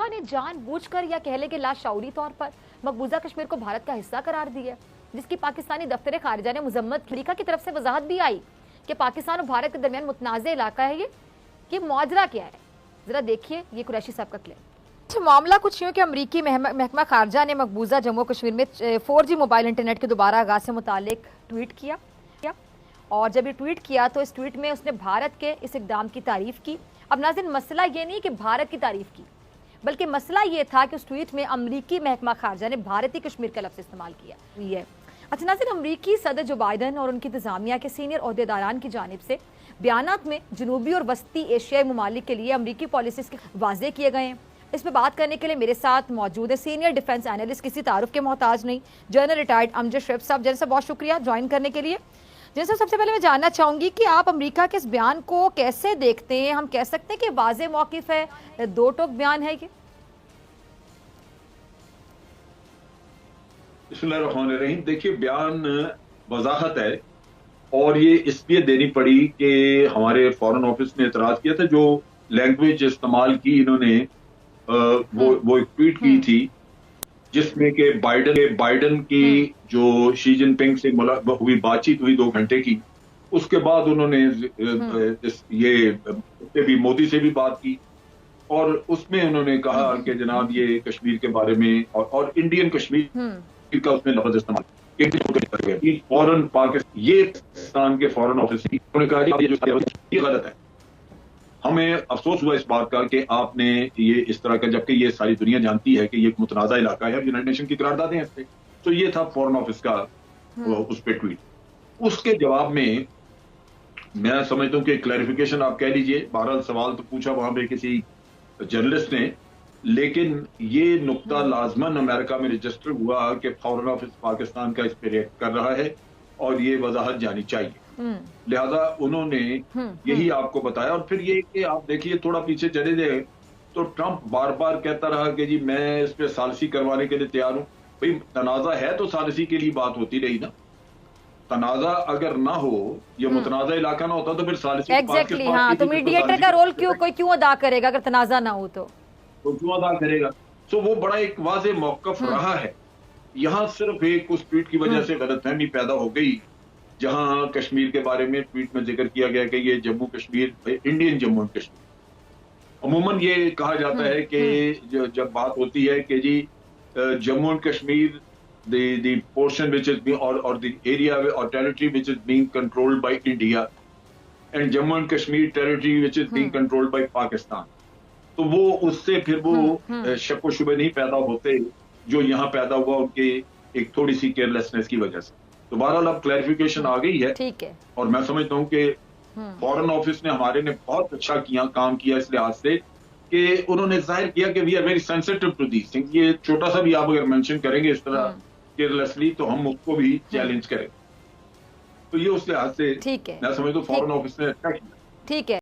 ने जानबूझकर या कह ले कि लाशऊरी तौर पर मकबूजा कश्मीर को भारत का हिस्सा करार दिया, जिसकी पाकिस्तानी दफ्तर खारिजा ने मजम्मत की। अमेरिका की तरफ से वजाहत भी आई कि पाकिस्तान और भारत के दरमियान मुतनाज़ इलाका है ये मुआजरा क्या है। जरा देखिए ये कुरैशी साहब का क्लेम। अच्छा, मामला कुछ यूँ कि अमरीकी महकमा खारजा ने मकबूजा जम्मू कश्मीर में 4G मोबाइल इंटरनेट के दोबारा आगाज से मुतालिक ट्वीट किया, और जब ये ट्वीट किया तो इस ट्वीट में उसने भारत के इस इकदाम की तारीफ की। अब नाज़रीन, मसला ये नहीं कि भारत की तारीफ की, बल्कि मसला ये था कि उस ट्वीट में अमरीकी महकमा खारजा ने भारतीय कश्मीर का लफ्ज़ इस्तेमाल किया। अच्छा नाज़रीन, अमरीकी सदर जो बाइडन और उनकी इंतजामिया के सीनियर ओहदेदारान की जानिब से बयानात में जनूबी और वस्ती एशियाई ममालिक के लिए अमरीकी पॉलिसीज़ वाज़े किए गए हैं। इस पर बात करने के लिए मेरे साथ मौजूद है सीनियर डिफेंस एनालिस्ट, किसी तारुफ के मोहताज नहीं, जनरल रिटायर्ड अमजद शरीफ साहब। जनरल साहब बहुत शुक्रिया ज्वाइन करने के लिए। जनरल साहब, सबसे पहले मैं जानना चाहूँगी कि आप अमेरिका के इस बयान को कैसे देखते हैं? हम कह सकते हैं कि वाज़े मौक़िफ़ है, दो टोक बयान है ये? बिस्मिल्लाहिर्रहमानिर्रहीम। देखिए, बयान वजाहत है और ये इसलिए देनी पड़ी कि हमारे फॉरेन ऑफिस ने एतराज किया था। जो लैंग्वेज इस्तेमाल की इन्होंने वो एक ट्वीट की थी जिसमें कि बाइडन की जो शी जिनपिंग से हुई बातचीत हुई 2 घंटे की, उसके बाद उन्होंने ये भी मोदी से भी बात की और उसमें उन्होंने कहा कि जनाब ये कश्मीर के बारे में और इंडियन कश्मीर का उसने लफ्ज इस्तेमाल फॉरन पाकिस्तान, ये पाकिस्तान के फॉरेन ऑफिस उन्होंने कहा ये गलत है। हमें अफसोस हुआ इस बात का कि आपने ये इस तरह का, जबकि ये सारी दुनिया जानती है कि ये एक मुतनाज़ा इलाका है, यूनाइटेड नेशन की करारदादें हैं इस पे। तो ये था फॉरेन ऑफिस का उस पे ट्वीट। उसके जवाब में मैं समझता हूं कि क्लैरिफिकेशन आप कह लीजिए, बहरहाल सवाल तो पूछा वहां पे किसी जर्नलिस्ट ने, लेकिन ये नुक्ता लाजमन अमेरिका में रजिस्टर हुआ कि फॉरेन ऑफिस पाकिस्तान का इस पे रिएक्ट कर रहा है और ये वजाहत जानी चाहिए। लिहाजा उन्होंने यही आपको बताया। और फिर ये कि आप देखिए, थोड़ा पीछे चले जाए तो ट्रंप बार बार कहता रहा कि जी मैं इस पे सालिसी करवाने के लिए तैयार हूं। भाई तनाजा है तो सालिसी के लिए बात होती रही ना। तनाजा अगर ना हो, ये मुतनाजा इलाका ना होता तो फिर सालिसी एग्जैक्टली हाँ, तो मीडिएटर का रोल क्यों अदा करेगा अगर तनाजा ना हो तो क्यों अदा करेगा? तो वो बड़ा एक वाज़े मौक़िफ़ रहा है। यहाँ सिर्फ एक उस ट्वीट की वजह से गलतफहमी पैदा हो गई, जहां कश्मीर के बारे में ट्वीट में जिक्र किया गया कि ये जम्मू कश्मीर इंडियन जम्मू एंड कश्मीर। अमूमन ये कहा जाता है कि जब बात होती है कि जी Jammu and Kashmir the portion which is और द एरिया और territory which is being controlled by India and Jammu and Kashmir territory which is being controlled by Pakistan, तो वो उससे फिर वो शक व शुबे नहीं पैदा होते जो यहाँ पैदा हुआ उनके एक थोड़ी सी केयरलेसनेस की वजह से। तो बहरहाल अब क्लैरिफिकेशन आ गई है। ठीक है। और मैं समझता हूँ कि फॉरेन ऑफिस ने हमारे ने बहुत अच्छा काम किया इस लिहाज से कि उन्होंने जाहिर किया कि we are very sensitive to these things. ये छोटा सा भी आप अगर मेंशन करेंगे इस तरह केयरलेसली तो हम उसको भी चैलेंज करें। तो ये उस लिहाज से मैं समझता हूँ फॉरेन ऑफिस ने अच्छा किया। ठीक है।